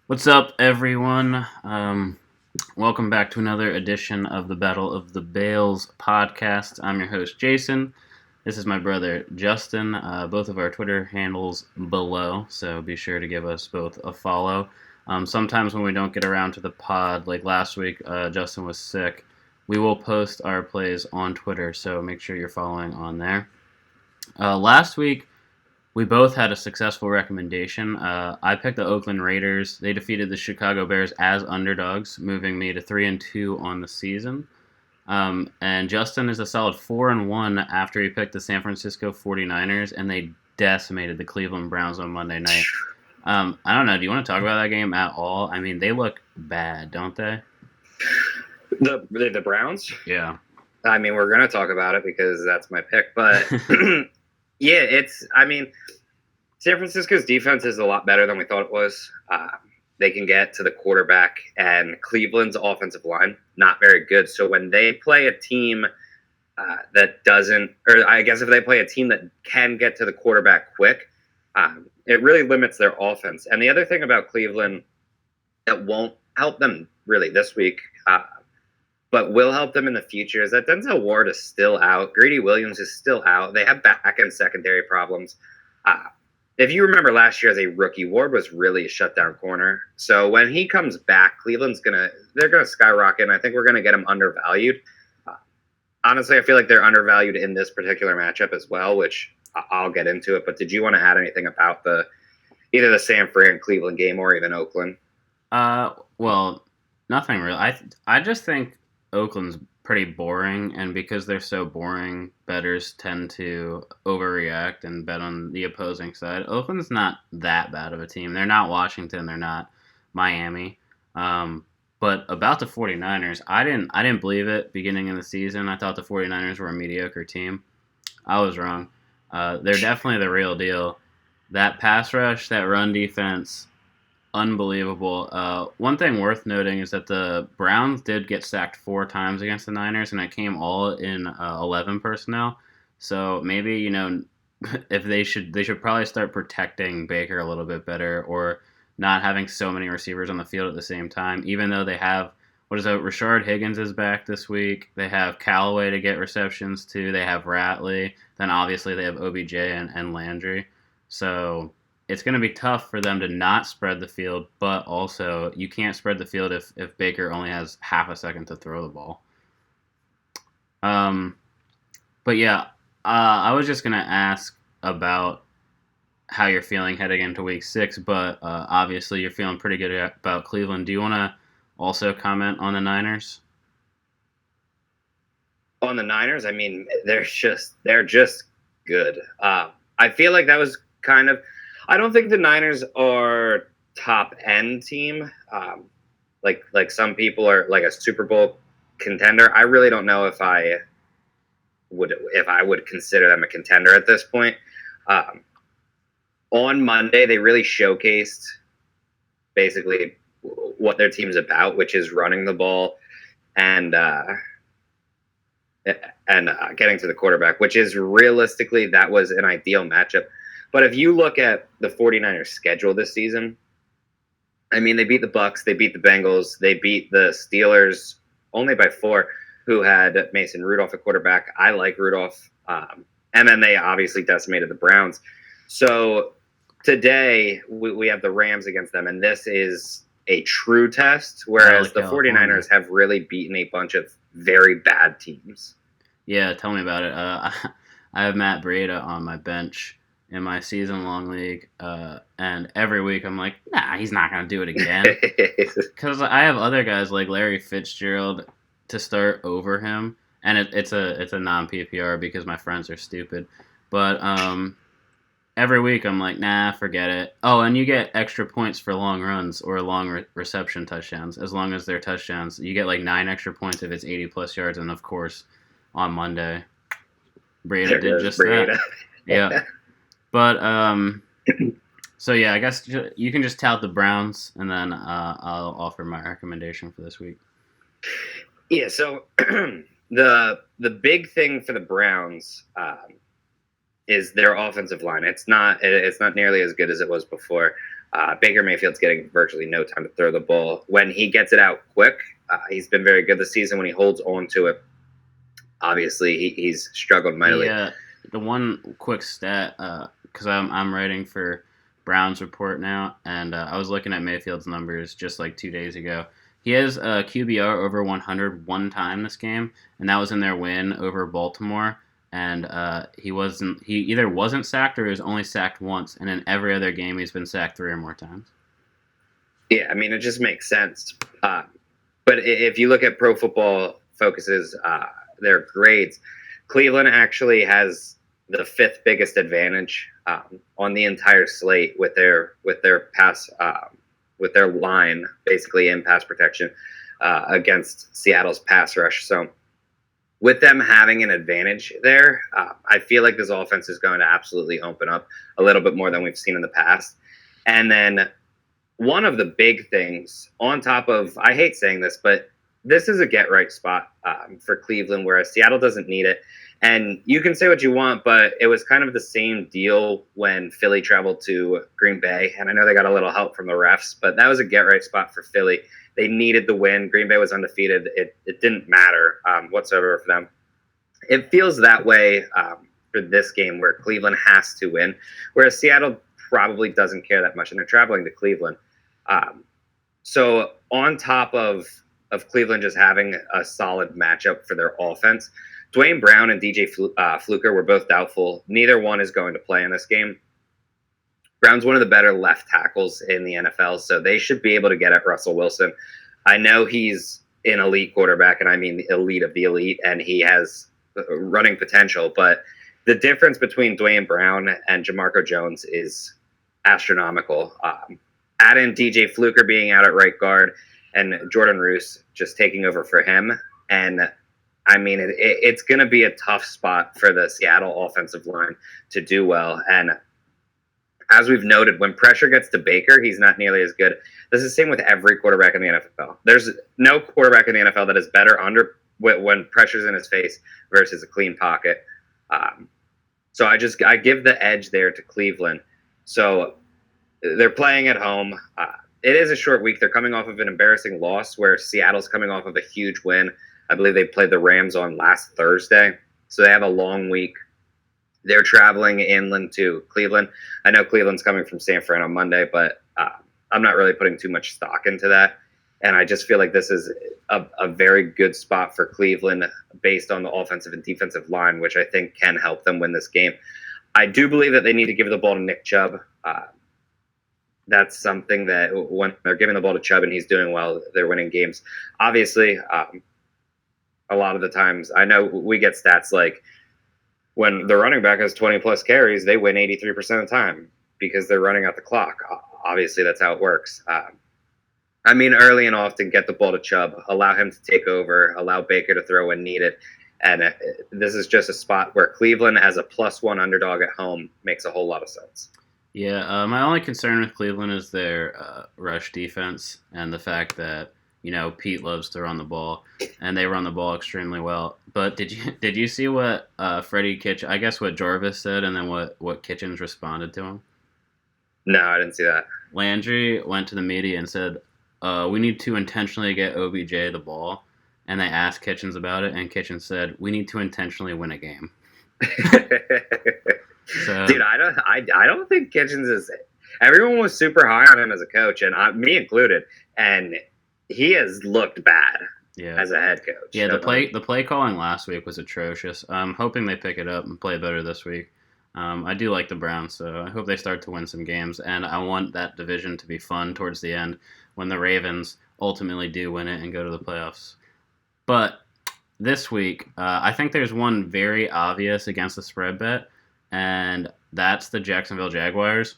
What's up, everyone? Welcome back to another edition of the Battle of the Bales podcast. I'm your host, Jason. This is my brother, Justin. Both of our Twitter handles below, so be sure to give us both a follow. Sometimes when we don't get around to the pod, like last week, Justin was sick, we will post our plays on Twitter, so make sure you're following on there. Last week, we both had a successful recommendation. I picked the Oakland Raiders. They defeated the Chicago Bears as underdogs, moving me to 3-2 on the season. And Justin is a solid 4-1 after he picked the San Francisco 49ers, and they decimated the Cleveland Browns on Monday night. I don't know. Do you want to talk about that game at all? I mean, they look bad, don't they? The Browns? Yeah. I mean, we're going to talk about it because that's my pick. But, yeah, San Francisco's defense is a lot better than we thought it was. They can get to the quarterback, and Cleveland's offensive line, not very good. So when they play a team that doesn't, or I guess if they play a team that can get to the quarterback quick, it really limits their offense. And the other thing about Cleveland that won't help them really this week, but will help them in the future, is that Denzel Ward is still out. Greedy Williams is still out. They have back and secondary problems. If you remember last year as a rookie, Ward was really a shutdown corner. So when he comes back, Cleveland's they're gonna skyrocket, and I think we're gonna get them undervalued. Honestly, I feel like they're undervalued in this particular matchup as well, which I'll get into it. But did you want to add anything about either the San Fran Cleveland game or even Oakland? Well, nothing really. I just think Oakland's pretty boring, and because they're so boring, bettors tend to overreact and bet on the opposing side. Oakland's not that bad of a team. They're not Washington. They're not Miami. But about the 49ers, I didn't believe it beginning of the season. I thought the 49ers were a mediocre team. I was wrong. They're definitely the real deal. That pass rush, that run defense, unbelievable. One thing worth noting is that the Browns did get sacked 4 times against the Niners, and it came all in 11 personnel. So maybe if they should probably start protecting Baker a little bit better, or not having so many receivers on the field at the same time. Even though they have Rashard Higgins is back this week. They have Callaway to get receptions too. They have Ratley. Then obviously they have OBJ and Landry. So it's going to be tough for them to not spread the field, but also you can't spread the field if Baker only has half a second to throw the ball. But yeah, I was just going to ask about how you're feeling heading into week 6, but obviously you're feeling pretty good about Cleveland. Do you want to also comment on the Niners? On the Niners, I mean, they're just good. I feel like that was kind of. I don't think the Niners are top end team. Like some people are like a Super Bowl contender. I really don't know if I would consider them a contender at this point. On Monday, they really showcased basically what their team's about, which is running the ball and getting to the quarterback, which is realistically, that was an ideal matchup. But if you look at the 49ers schedule this season, I mean, they beat the Bucks, they beat the Bengals, they beat the Steelers only by 4, who had Mason Rudolph at quarterback. I like Rudolph. And then they obviously decimated the Browns. So today we have the Rams against them, and this is a true test, whereas the 49ers have really beaten a bunch of very bad teams. Yeah, tell me about it. I have Matt Breida on my bench in my season-long league, and every week I'm like, nah, he's not going to do it again. Because I have other guys like Larry Fitzgerald to start over him, and it's a non-PPR because my friends are stupid. But every week I'm like, nah, forget it. Oh, and you get extra points for long runs or long reception touchdowns. As long as they're touchdowns, you get like 9 extra points if it's 80-plus yards. And, of course, on Monday, Breida did just that. Yeah. But, so, yeah, I guess you can just tout the Browns, and then I'll offer my recommendation for this week. Yeah, so the big thing for the Browns is their offensive line. It's not nearly as good as it was before. Baker Mayfield's getting virtually no time to throw the ball. When he gets it out quick, he's been very good this season. When he holds on to it, obviously he's struggled mightily. The one quick stat, because I'm writing for Browns Report now, and I was looking at Mayfield's numbers just like 2 days ago. He has a QBR over 100 one time this game, and that was in their win over Baltimore. And he either wasn't sacked or he was only sacked once, and in every other game he's been sacked 3 or more times. Yeah, I mean it just makes sense. But if you look at Pro Football Focus's their grades, Cleveland actually has the 5th biggest advantage on the entire slate with their pass with their line basically in pass protection against Seattle's pass rush. So with them having an advantage there, I feel like this offense is going to absolutely open up a little bit more than we've seen in the past. And then one of the big things on top of, I hate saying this, but this is a get right spot for Cleveland, whereas Seattle doesn't need it. And you can say what you want, but it was kind of the same deal when Philly traveled to Green Bay. And I know they got a little help from the refs, but that was a get right spot for Philly. They needed the win. Green Bay was undefeated. It didn't matter whatsoever for them. It feels that way for this game where Cleveland has to win, whereas Seattle probably doesn't care that much, and they're traveling to Cleveland. So on top of Cleveland just having a solid matchup for their offense, Dwayne Brown and DJ Fluker were both doubtful. Neither one is going to play in this game. Brown's one of the better left tackles in the NFL, so they should be able to get at Russell Wilson. I know he's an elite quarterback, and I mean the elite of the elite, and he has running potential, but the difference between Dwayne Brown and Jamarco Jones is astronomical. Add in DJ Fluker being out at right guard and Jordan Roos just taking over for him, and I mean, it's going to be a tough spot for the Seattle offensive line to do well. And as we've noted, when pressure gets to Baker, he's not nearly as good. This is the same with every quarterback in the NFL. There's no quarterback in the NFL that is better under when pressure's in his face versus a clean pocket. So I give the edge there to Cleveland. So they're playing at home. It is a short week. They're coming off of an embarrassing loss where Seattle's coming off of a huge win. I believe they played the Rams on last Thursday. So they have a long week. They're traveling inland to Cleveland. I know Cleveland's coming from San Fran on Monday, but I'm not really putting too much stock into that. And I just feel like this is a very good spot for Cleveland based on the offensive and defensive line, which I think can help them win this game. I do believe that they need to give the ball to Nick Chubb. That's something that when they're giving the ball to Chubb and he's doing well, they're winning games. Obviously, a lot of the times, I know we get stats like when the running back has 20-plus carries, they win 83% of the time because they're running out the clock. Obviously, that's how it works. I mean, early and often, get the ball to Chubb, allow him to take over, allow Baker to throw when needed. And this is just a spot where Cleveland, as a +1 underdog at home, makes a whole lot of sense. Yeah, my only concern with Cleveland is their rush defense and the fact that Pete loves to run the ball, and they run the ball extremely well. But did you see what Freddie Kitchens, I guess what Jarvis said, and then what Kitchens responded to him? No, I didn't see that. Landry went to the media and said, we need to intentionally get OBJ the ball. And they asked Kitchens about it, and Kitchens said, we need to intentionally win a game. So, dude, I don't think Kitchens is. Everyone was super high on him as a coach, and me included. And he has looked bad as a head coach. Yeah, the play calling last week was atrocious. I'm hoping they pick it up and play better this week. I do like the Browns, so I hope they start to win some games. And I want that division to be fun towards the end when the Ravens ultimately do win it and go to the playoffs. But this week, I think there's one very obvious against the spread bet, and that's the Jacksonville Jaguars.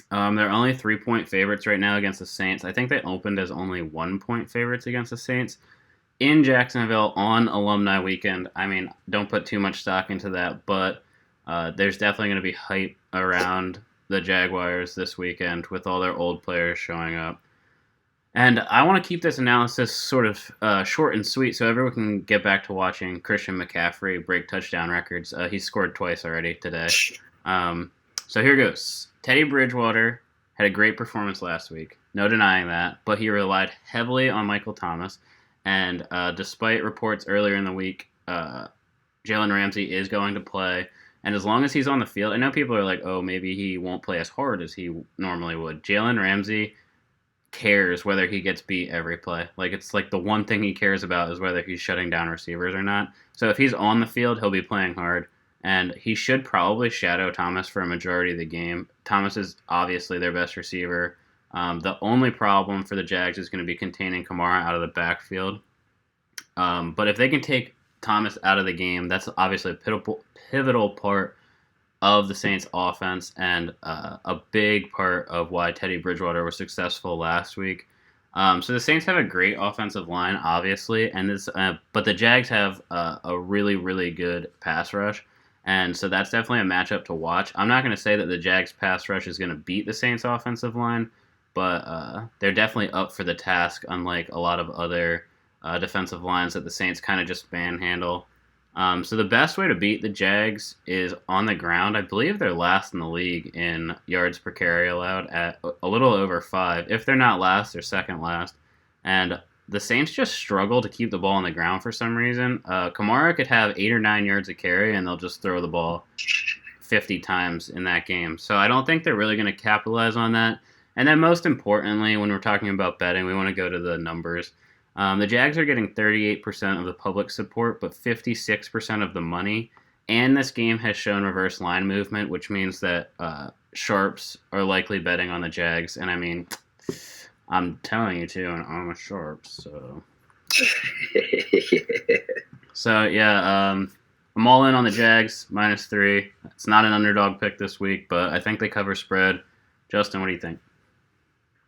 They're only 3-point favorites right now against the Saints. I think they opened as only 1-point favorites against the Saints in Jacksonville on Alumni Weekend. I mean, don't put too much stock into that, but there's definitely going to be hype around the Jaguars this weekend with all their old players showing up. And I want to keep this analysis sort of short and sweet so everyone can get back to watching Christian McCaffrey break touchdown records. He scored twice already today. Um, so here goes. Teddy Bridgewater had a great performance last week. No denying that. But he relied heavily on Michael Thomas. And despite reports earlier in the week, Jalen Ramsey is going to play. And as long as he's on the field, I know people are like, oh, maybe he won't play as hard as he normally would. Jalen Ramsey cares whether he gets beat every play. Like it's like the one thing he cares about is whether he's shutting down receivers or not. So if he's on the field, he'll be playing hard, and he should probably shadow Thomas for a majority of the game. Thomas is obviously their best receiver. The only problem for the Jags is going to be containing Kamara out of the backfield. But if they can take Thomas out of the game, that's obviously a pivotal part of the Saints offense and a big part of why Teddy Bridgewater was successful last week. So the Saints have a great offensive line, obviously, and but the Jags have a really, really good pass rush, and so that's definitely a matchup to watch. I'm not going to say that the Jags pass rush is going to beat the Saints offensive line, but they're definitely up for the task, unlike a lot of other defensive lines that the Saints kind of just manhandle. So the best way to beat the Jags is on the ground. I believe they're last in the league in yards per carry allowed at a little over 5. If they're not last, they're second last. And the Saints just struggle to keep the ball on the ground for some reason. Kamara could have 8 or 9 yards of carry, and they'll just throw the ball 50 times in that game. So I don't think they're really going to capitalize on that. And then most importantly, when we're talking about betting, we want to go to the numbers. The Jags are getting 38% of the public support, but 56% of the money. And this game has shown reverse line movement, which means that sharps are likely betting on the Jags. And I mean, I'm telling you too, and I'm a sharp, so. So yeah, I'm all in on the Jags -3. It's not an underdog pick this week, but I think they cover spread. Justin, what do you think?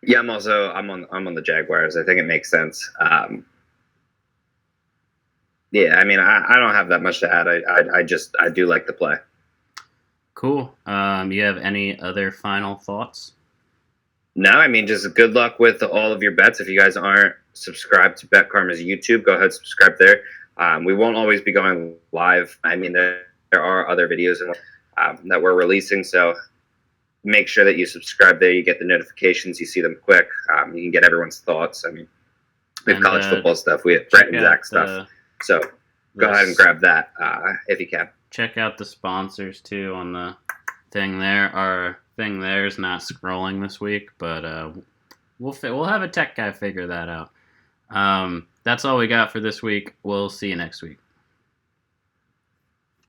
Yeah, I'm on the Jaguars. I think it makes sense. Yeah, I mean, I don't have that much to add. I do like the play. Cool. You have any other final thoughts? No, I mean, just good luck with all of your bets. If you guys aren't subscribed to Bet Karma's YouTube, go ahead, subscribe there. We won't always be going live. I mean, there are other videos that we're releasing, so make sure that you subscribe there. You get the notifications. You see them quick. You can get everyone's thoughts. I mean, we have college football stuff. We have Brett and Zach stuff. So go ahead and grab that if you can. Check out the sponsors too on the thing there. Our thing there is not scrolling this week, but we'll have a tech guy figure that out. That's all we got for this week. We'll see you next week.